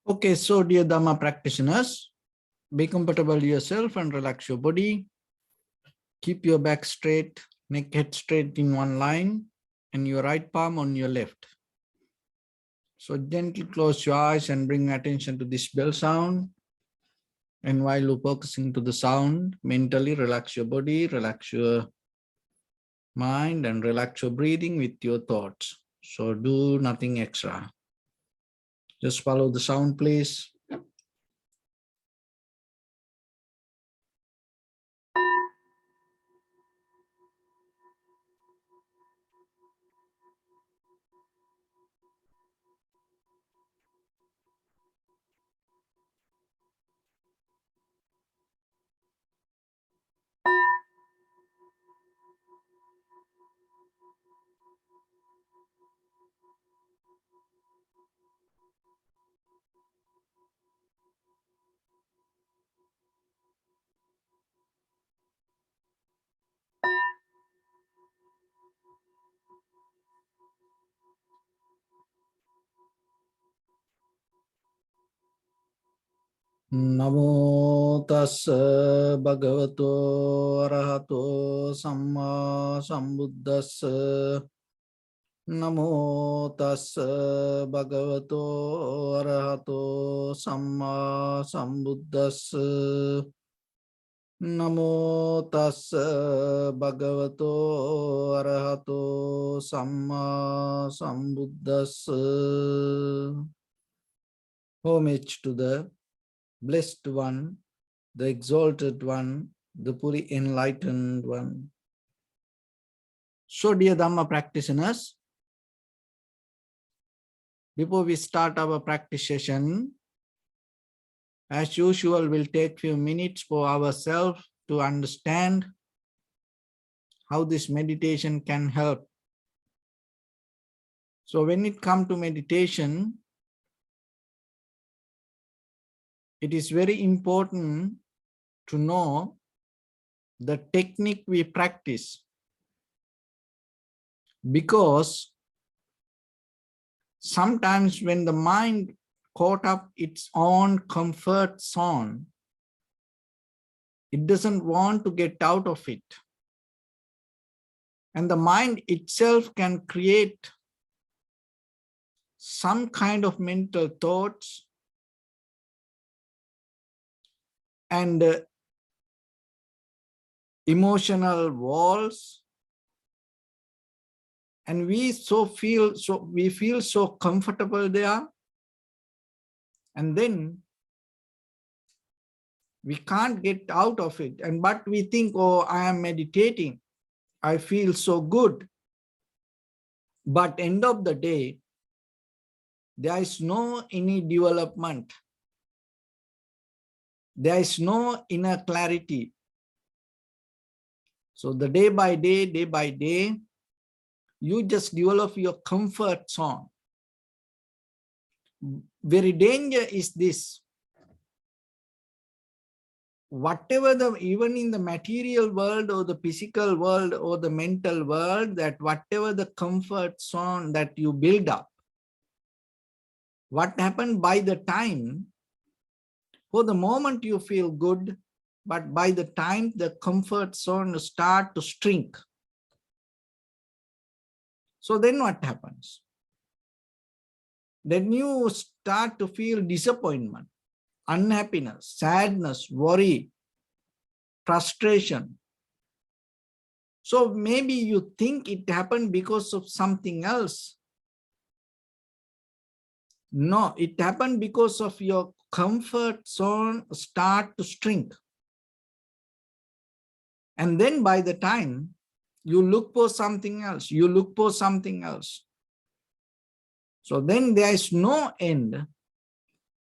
Okay, so dear Dharma practitioners, be comfortable yourself and relax your body. Keep your back straight, neck head straight in one line, and your right palm on your left. So gently close your eyes and bring attention to this bell sound. And while you're focusing to the sound, mentally relax your body, relax your mind, and relax your breathing with your thoughts. So do nothing extra. Just follow the sound, please. Namo tassa bhagavato arahato samma sambuddhassa. Namo tassa bhagavato arahato samma sambuddhassa. Namo tassa bhagavato arahato samma sambuddhassa. Homage to the Blessed One, the Exalted One, the fully Enlightened One. So, dear Dhamma practitioners, before we start our practice session, as usual, we'll take few minutes for ourselves to understand how this meditation can help. So, when it comes to meditation, it is very important to know the technique we practice, because sometimes when the mind caught up its own comfort zone, it doesn't want to get out of it. And the mind itself can create some kind of mental thoughts and emotional walls, and we feel so comfortable there, and then we can't get out of it. But we think, oh, I am meditating, I feel so good. But end of the day, there is no any development. There is no inner clarity. So the day by day, you just develop your comfort zone. Very danger is this. Whatever even in the material world or the physical world or the mental world, that whatever the comfort zone that you build up, what happened by the time, for the moment you feel good, but by the time the comfort zone start to shrink. So then what happens? Then you start to feel disappointment, unhappiness, sadness, worry, frustration. So maybe you think it happened because of something else. No, it happened because of your comfort zone start to shrink. And then by the time you look for something else, you look for something else. So then there is no end.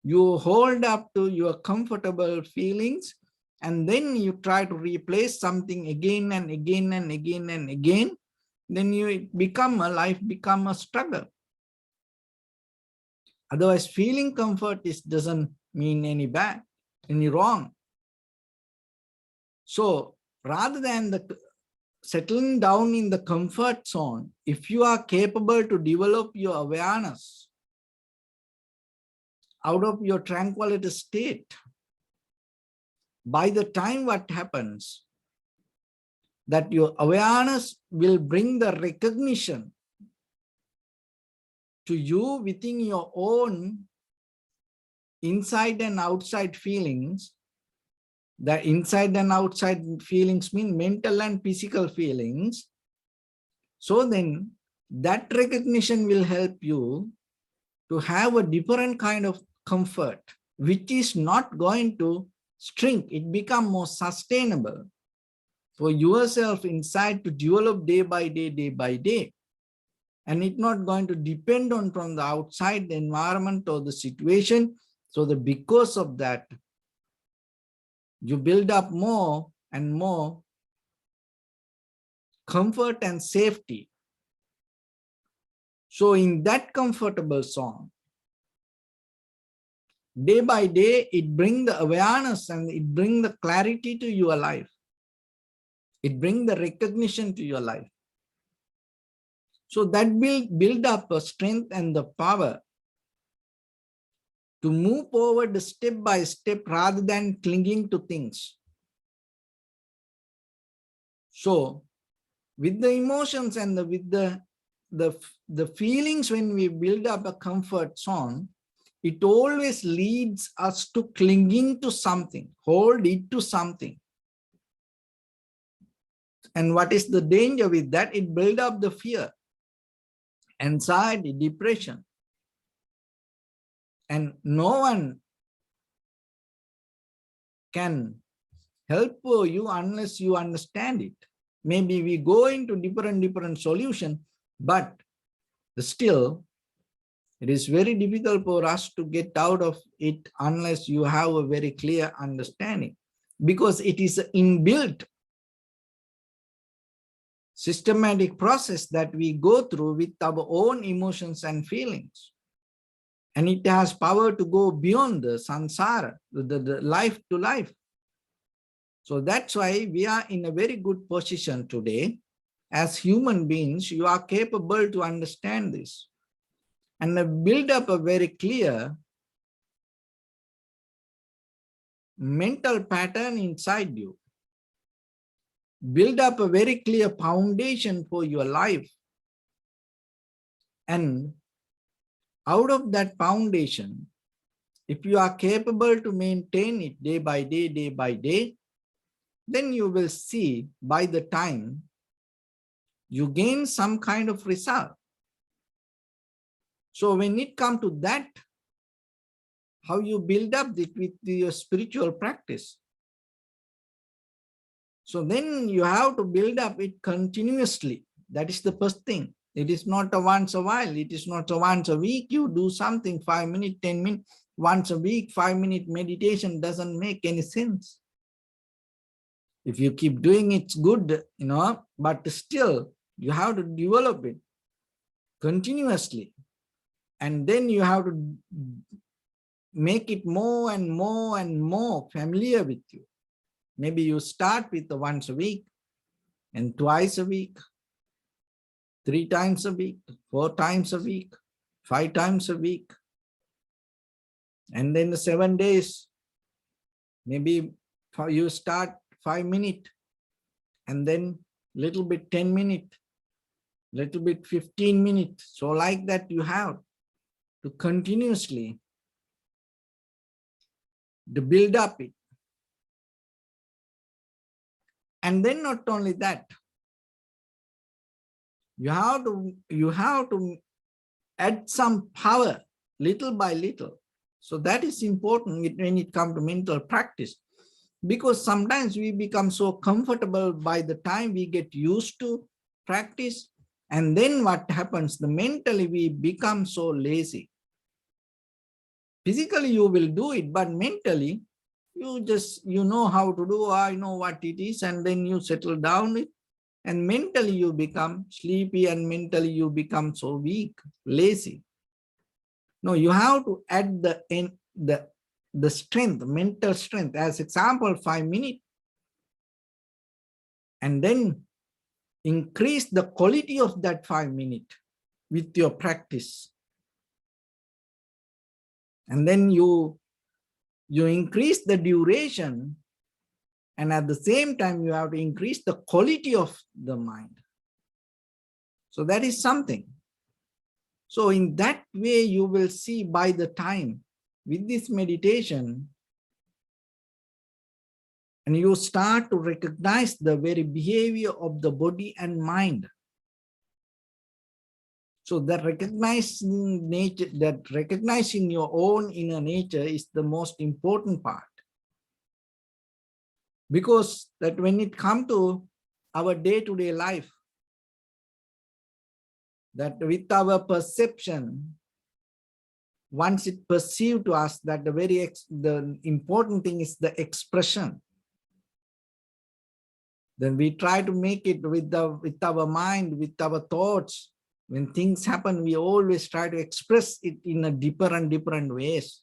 You hold up to your comfortable feelings, and then you try to replace something again and again and again and again. Then life become a struggle. Otherwise, feeling comfort doesn't mean any bad, any wrong. So rather than settling down in the comfort zone, if you are capable to develop your awareness, out of your tranquility state. By the time what happens, that your awareness will bring the recognition to you within your own inside and outside feelings. The inside and outside feelings mean mental and physical feelings. So then that recognition will help you to have a different kind of comfort, which is not going to shrink. It becomes more sustainable for yourself inside to develop day by day. And it's not going to depend on from the outside, the environment or the situation. So that because of that, you build up more and more comfort and safety. So in that comfortable zone, day by day, it brings the awareness and it brings the clarity to your life. It brings the recognition to your life. So that will build up a strength and the power to move forward step by step rather than clinging to things. So with the emotions and with the feelings, when we build up a comfort zone, it always leads us to clinging to something, hold it to something. And what is the danger with that? It builds up the fear, anxiety, depression. And no one can help you unless you understand it. Maybe we go into different solutions, but still it is very difficult for us to get out of it unless you have a very clear understanding, because it is an inbuilt systematic process that we go through with our own emotions and feelings. And it has power to go beyond the samsara, the life to life. So that's why we are in a very good position today. As human beings, you are capable to understand this and build up a very clear mental pattern inside you. Build up a very clear foundation for your life. And out of that foundation, if you are capable to maintain it day by day, then you will see by the time you gain some kind of result. So when it comes to that, how you build up it with your spiritual practice. So then you have to build up it continuously. That is the first thing. It is not a once a while. It is not a once a week. You do something 5 minutes, 10 minutes, once a week, 5-minute meditation doesn't make any sense. If you keep doing it, it's good, but still you have to develop it continuously. And then you have to make it more and more familiar with you. Maybe you start with the once a week and twice a week, 3 times a week, 4 times a week, 5 times a week. And then the 7 days, maybe you start 5 minutes and then little bit 10 minutes, little bit 15 minutes. So like that you have to continuously to build up it. And then not only that, you have to add some power little by little. So that is important when it comes to mental practice, because sometimes we become so comfortable by the time we get used to practice, and then what happens, the mentally we become so lazy. Physically you will do it, but mentally you know how to do, I know what it is, and then you settle down it, and mentally you become sleepy, and mentally you become so weak, lazy. No, you have to add the strength, mental strength. As example, 5 minutes, and then increase the quality of that 5 minutes with your practice. And then you increase the duration, and at the same time, you have to increase the quality of the mind. So that is something. So in that way, you will see by the time with this meditation, and you start to recognize the very behavior of the body and mind. So that recognizing nature, that recognizing your own inner nature is the most important part. Because that when it comes to our day-to-day life, that with our perception, once it perceived to us that the important thing is the expression, then we try to make it with our mind, with our thoughts. When things happen, we always try to express it in a deeper and different ways.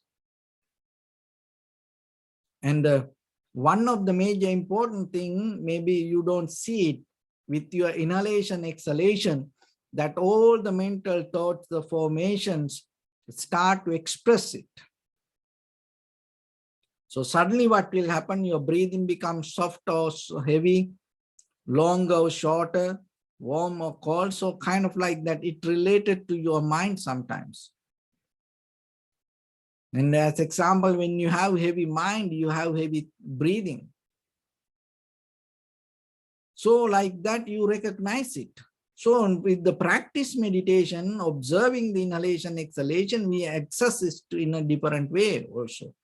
And one of the major important thing, maybe you don't see it with your inhalation, exhalation, that all the mental thoughts, the formations start to express it. So suddenly what will happen? Your breathing becomes soft or heavy, long or shorter, warm or cold. So kind of like that, it related to your mind sometimes. And as example, when you have heavy mind, you have heavy breathing. So like that, you recognize it. So with the practice meditation, observing the inhalation, exhalation, we access it in a different way also.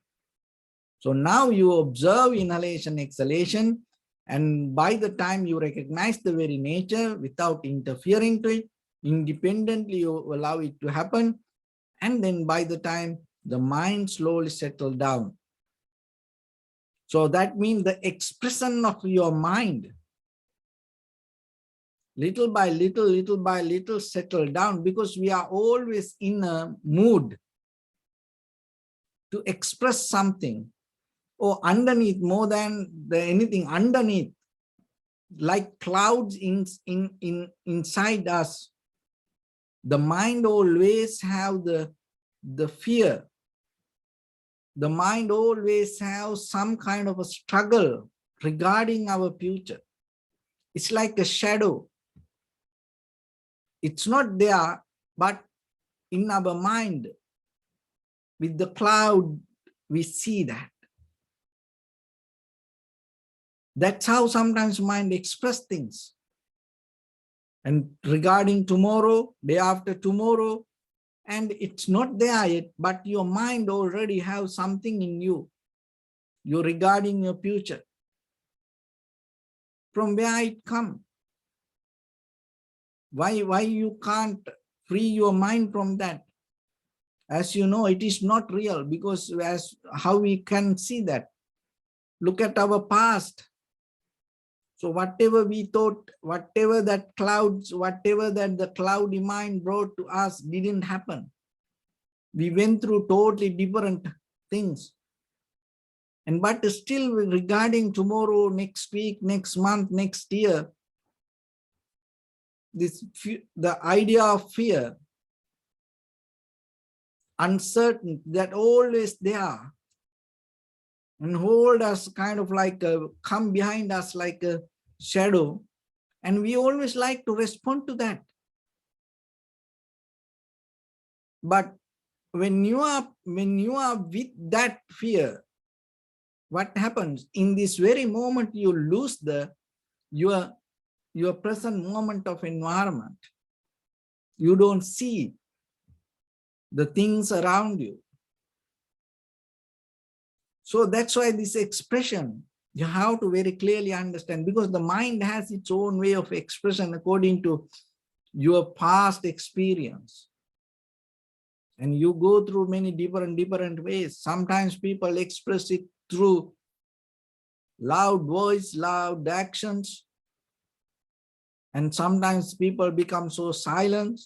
So now you observe inhalation, exhalation, and by the time you recognize the very nature without interfering to it, independently you allow it to happen. And then by the time the mind slowly settles down. So that means the expression of your mind, little by little settle down, because we are always in a mood to express something. Or underneath, more than anything, underneath, like clouds inside us, the mind always have the fear. The mind always has some kind of a struggle regarding our future. It's like a shadow. It's not there, but in our mind, with the cloud, we see that. That's how sometimes mind express things. And regarding tomorrow, day after tomorrow, and it's not there yet, but your mind already have something in you. You're regarding your future. From where it come? Why you can't free your mind from that? As you know, it is not real, because as how we can see that? Look at our past. So whatever we thought, whatever that clouds, whatever that the cloudy mind brought to us didn't happen. We went through totally different things. And but still regarding tomorrow, next week, next month, next year, the idea of fear, uncertain, that always there, and hold us kind of like come behind us like a shadow, and we always like to respond to that. But when you are with that fear, what happens? In this very moment, you lose your present moment of environment. You don't see the things around you. So that's why this expression, you have to very clearly understand, because the mind has its own way of expression according to your past experience. And you go through many different ways. Sometimes people express it through loud voice, loud actions. And sometimes people become so silent.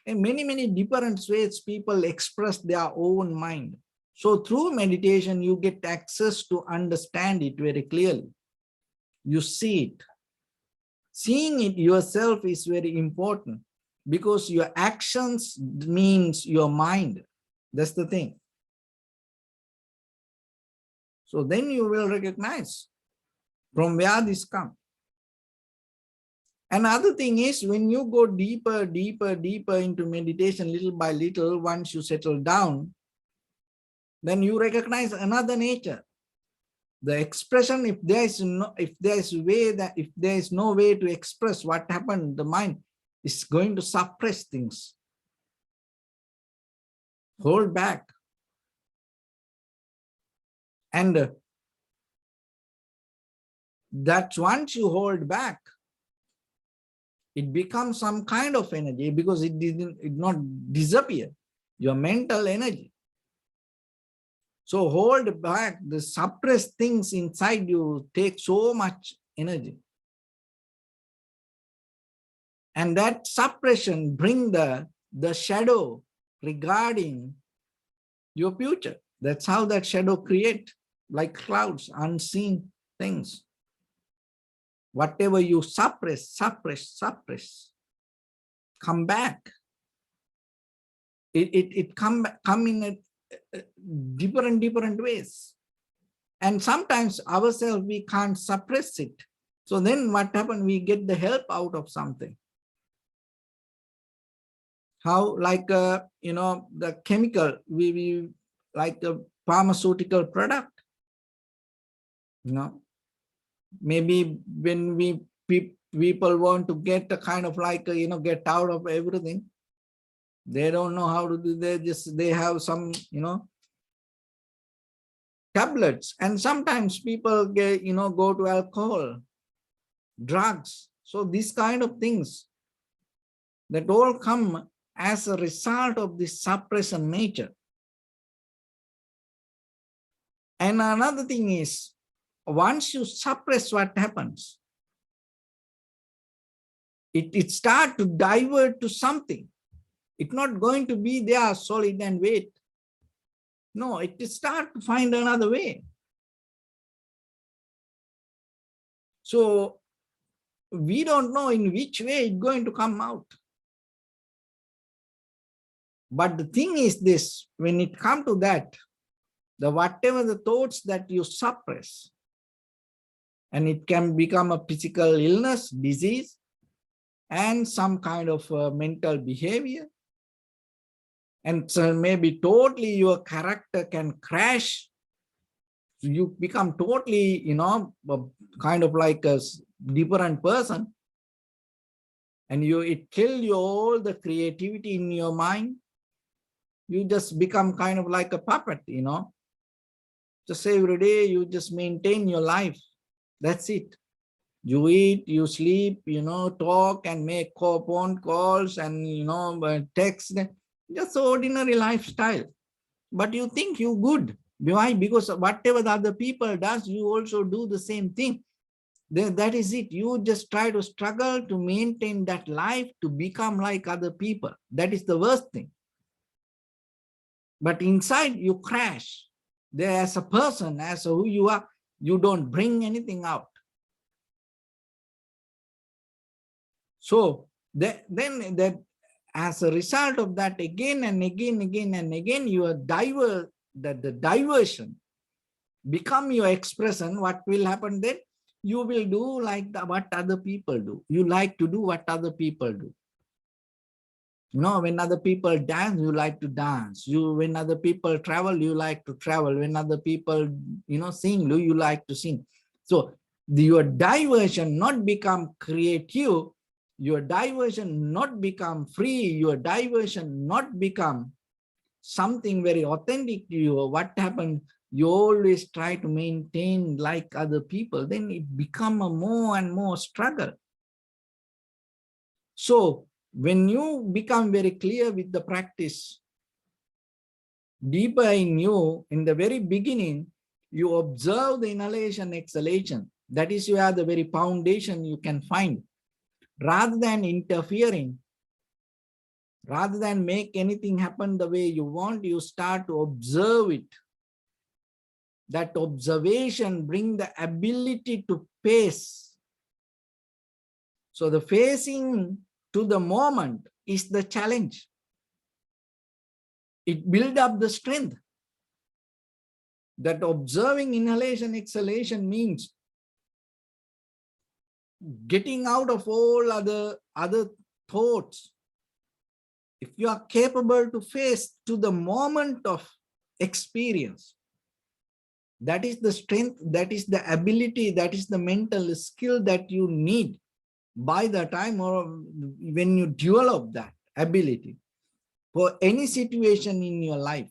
In many different ways, people express their own mind. So through meditation, you get access to understand it very clearly. You see it. Seeing it yourself is very important, because your actions means your mind. That's the thing. So then you will recognize from where this comes. Another thing is when you go deeper, deeper, deeper into meditation, little by little, once you settle down, then you recognize another nature. The expression, if there is no way to express what happened, the mind is going to suppress things, hold back. And that once you hold back, it becomes some kind of energy because it did not disappear, your mental energy. So hold back, the suppressed things inside you take so much energy. And that suppression bring the shadow regarding your future. That's how that shadow create, like clouds, unseen things. Whatever you suppress, come back. It come in a different ways. And sometimes ourselves, we can't suppress it. So then what happens? We get the help out of something. How, like, the chemical, we like a pharmaceutical product, maybe when people want to get a kind of like, get out of everything, they don't know how to do. They have some, tablets, and sometimes people get, go to alcohol, drugs. So these kind of things that all come as a result of this suppression nature. And another thing is, once you suppress, what happens? It starts to divert to something. It's not going to be there solid and wait. No, it starts to find another way. So we don't know in which way it's going to come out. But the thing is this, when it comes to that, whatever the thoughts that you suppress, and it can become a physical illness, disease, and some kind of mental behavior. And so maybe totally your character can crash. You become totally, kind of like a different person. And it kills you all the creativity in your mind. You just become kind of like a puppet, Just every day you just maintain your life. That's it. You eat, you sleep, talk and make phone calls and, text. Just ordinary lifestyle. But you think you good. Why? Because whatever the other people does, you also do the same thing. Then that is it. You just try to struggle to maintain that life to become like other people. That is the worst thing. But inside you crash. There as a person, as who you are, you don't bring anything out. So then that as a result of that, again and again, you are the diversion become your expression. What will happen then? You will do like what other people do. You like to do what other people do. When other people dance, you like to dance. When other people travel, you like to travel. When other people, sing, you like to sing. So your diversion not become creative. Your diversion not become free. Your diversion not become something very authentic to you. What happened? You always try to maintain like other people. Then it become a more and more struggle. So when you become very clear with the practice, deeper in you, in the very beginning, you observe the inhalation, exhalation. That is where the very foundation you can find. Rather than interfering, rather than make anything happen the way you want, you start to observe it. That observation brings the ability to face. So the facing to the moment is the challenge. it builds up the strength. That observing inhalation, exhalation means getting out of all other thoughts. If you are capable to face to the moment of experience, that is the strength, that is the ability, that is the mental skill that you need by the time or when you develop that ability for any situation in your life.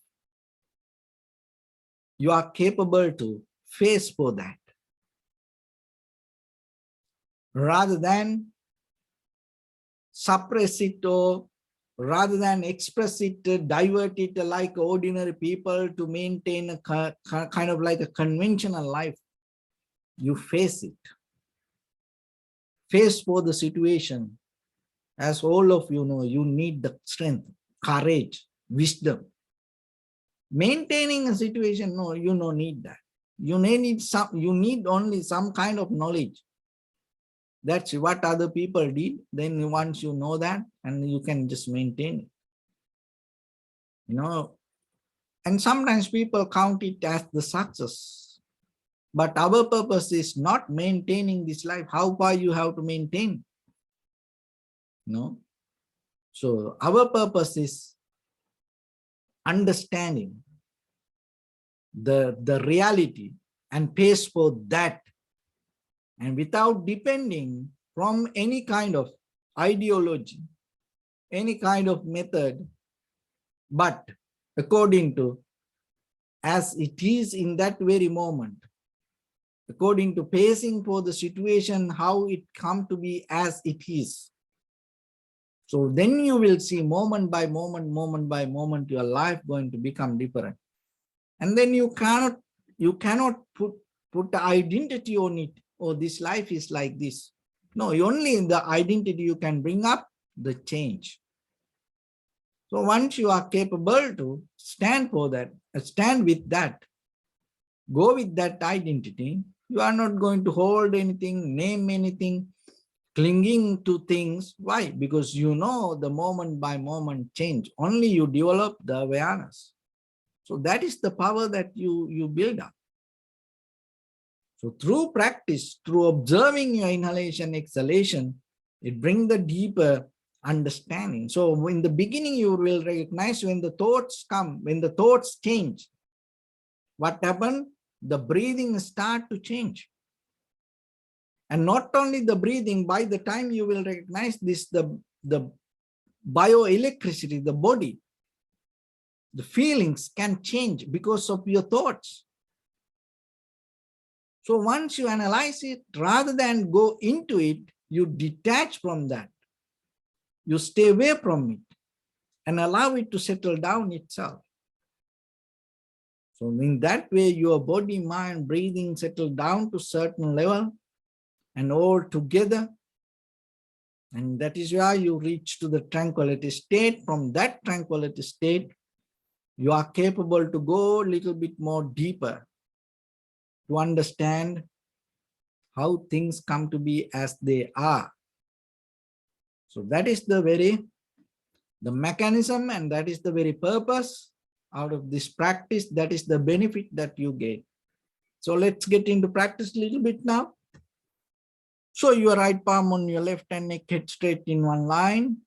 You are capable to face for that, rather than suppress it, or rather than express it, divert it like ordinary people to maintain a kind of like a conventional life. You face it. Face for the situation. As all of you know, you need the strength, courage, wisdom. Maintaining a situation, no, you don't need that. You need only some kind of knowledge. That's what other people did. Then once you know that, and you can just maintain it. You know, and sometimes people count it as the success. But our purpose is not maintaining this life. How far you have to maintain? No. So our purpose is understanding the reality and pays for that, and without depending from any kind of ideology, any kind of method, but according to as it is in that very moment, according to pacing for the situation, how it come to be as it is. So then you will see moment by moment, your life going to become different. And then you cannot put the identity on it. Oh, this life is like this. No, only in the identity you can bring up the change. So once you are capable to stand for that, stand with that, go with that identity, you are not going to hold anything, name anything, clinging to things. Why? Because you know the moment by moment change. Only you develop the awareness. So that is the power that you build up. So through practice, through observing your inhalation, exhalation, it brings the deeper understanding. So in the beginning, you will recognize when the thoughts come, when the thoughts change. What happened? The breathing start to change. And not only the breathing, by the time you will recognize this, the bioelectricity, the body, the feelings can change because of your thoughts. So once you analyze it, rather than go into it, you detach from that. You stay away from it and allow it to settle down itself. So in that way, your body, mind, breathing settle down to certain level and all together. And that is why you reach to the tranquility state. From that tranquility state, you are capable to go a little bit more deeper to understand how things come to be as they are. So that is the mechanism, and that is the very purpose out of this practice. That is the benefit that you get. So let's get into practice a little bit now. So your right palm on your left hand, neck head straight in one line,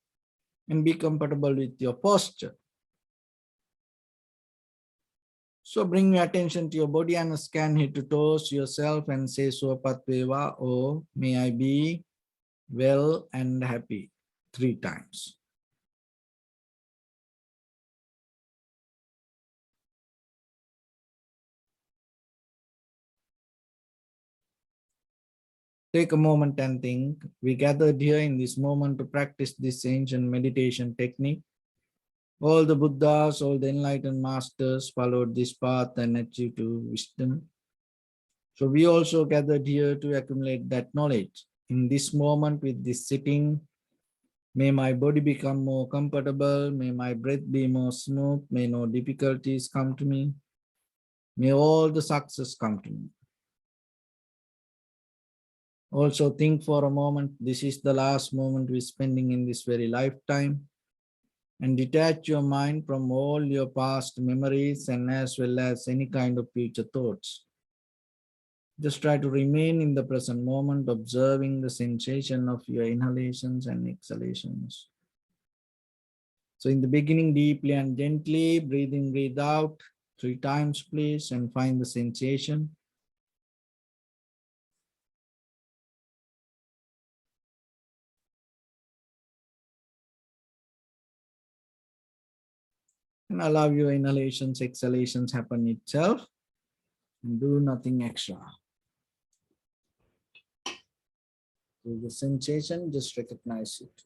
and be comfortable with your posture. So bring your attention to your body and scan head to toes yourself and say Suapat Veva, or may I be well and happy 3 times. Take a moment and think. We gathered here in this moment to practice this ancient meditation technique. All the Buddhas, all the enlightened masters followed this path and achieved wisdom. So we also gathered here to accumulate that knowledge. In this moment with this sitting, may my body become more comfortable, may my breath be more smooth, may no difficulties come to me, may all the success come to me. Also think for a moment, this is the last moment we're spending in this very lifetime. and detach your mind from all your past memories and as well as any kind of future thoughts. Just try to remain in the present moment, observing the sensation of your inhalations and exhalations. So in the beginning, deeply and gently, breathe in, breathe out 3 times, please, and find the sensation. And allow your inhalations, exhalations happen itself, and do nothing extra. So the sensation, just recognize it.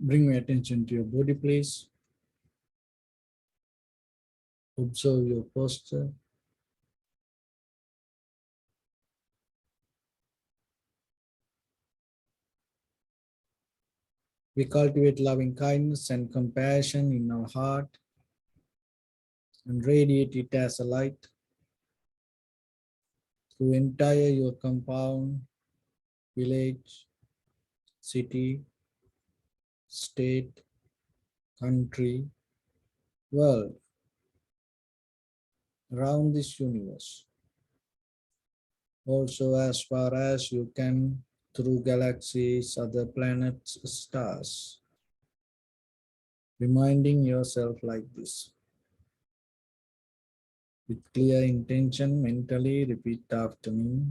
Bring your attention to your body, please. Observe your posture. We cultivate loving kindness and compassion in our heart and radiate it as a light through entire your compound, village, city, state, country, world, around this universe. Also as far as you can through galaxies, other planets, stars. Reminding yourself like this. With clear intention, mentally repeat after me.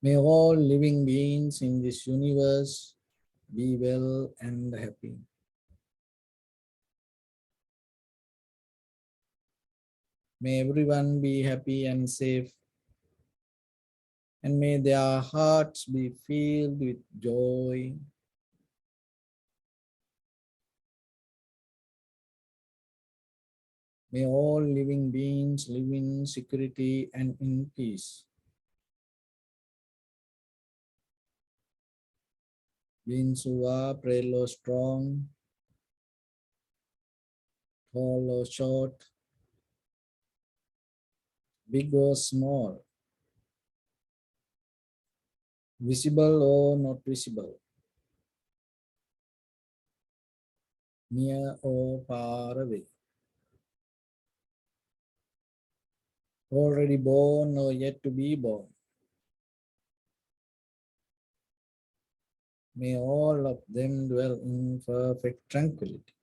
May all living beings in this universe be well and happy. May everyone be happy and safe, and may their hearts be filled with joy. May all living beings live in security and in peace. Beings who are frail or strong, tall or short, big or small, visible or not visible, near or far away, already born or yet to be born. May all of them dwell in perfect tranquility.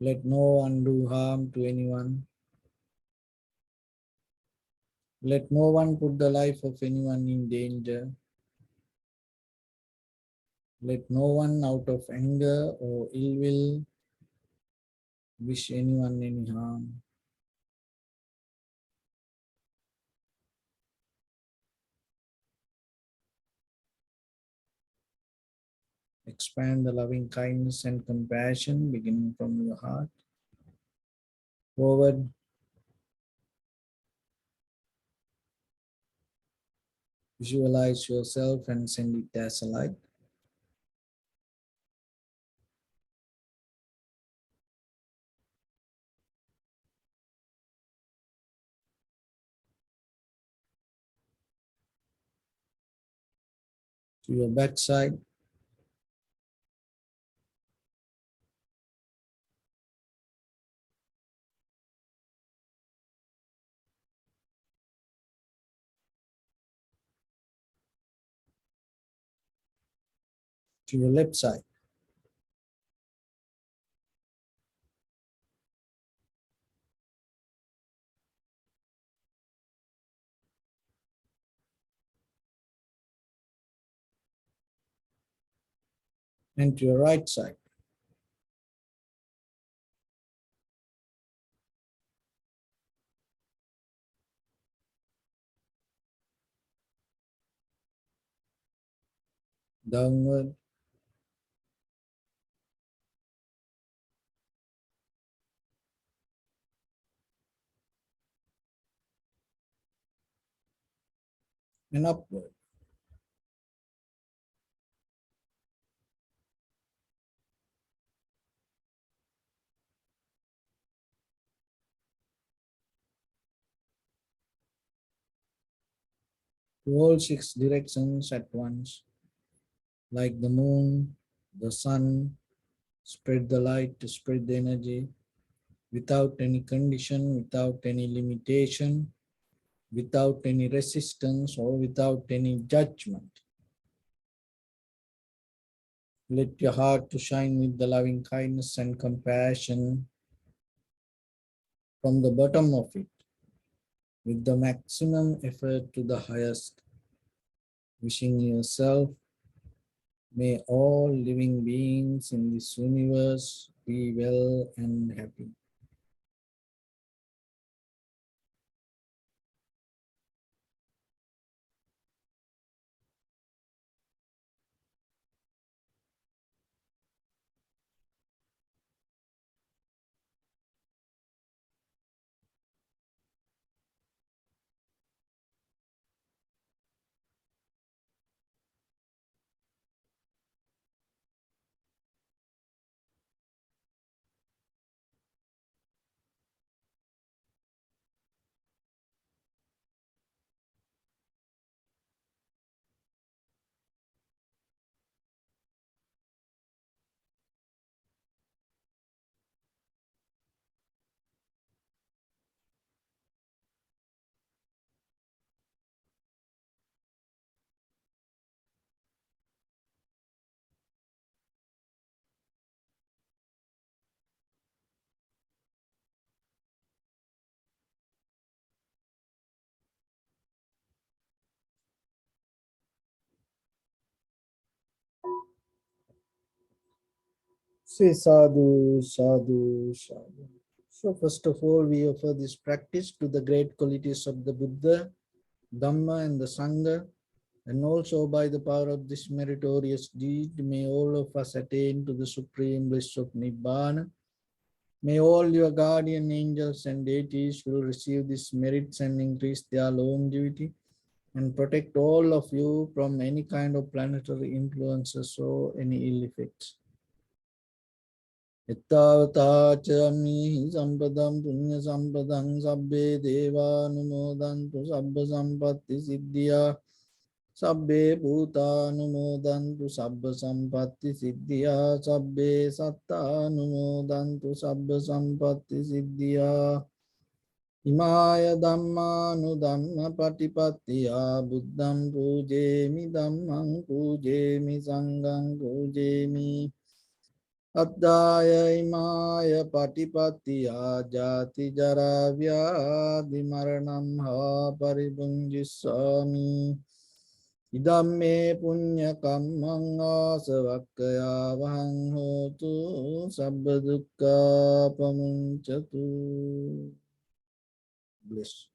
Let no one do harm to anyone. Let no one put the life of anyone in danger. Let no one out of anger or ill will wish anyone any harm. Expand the loving kindness and compassion beginning from your heart. Forward, visualize yourself and send it as a light. To your backside, to your left side, and to your right side. Downward, and upward. To all six directions at once, like the moon, the sun, spread the light to spread the energy without any condition, without any limitation, without any resistance, or without any judgment. Let your heart to shine with the loving kindness and compassion from the bottom of it, with the maximum effort to the highest, wishing yourself, may all living beings in this universe be well and happy. Say sadhu, sadhu, sadhu. So first of all, we offer this practice to the great qualities of the Buddha, Dhamma and the Sangha, and also by the power of this meritorious deed, may all of us attain to the supreme bliss of Nibbana. May all your guardian angels and deities will receive these merits and increase their longevity and protect all of you from any kind of planetary influences or any ill effects. Ittavatacha sampadam punya sampadam sabbe deva numodantu sabba sampatti siddhya sabbe bhuta numodantu sabba sampatti siddhya sabbe satta numodantu sabba sampatti siddhya Imaya dhamma nu dhamma patipattiya buddham pujemi dhammam pujemi sangham pujemi Addaya imaya patipattiya jati jara vyadhi maranam ha paribunjisami Idamme punya kammang asavakkaya vahang hotu sabba dukkha pamuncatu. Bliss.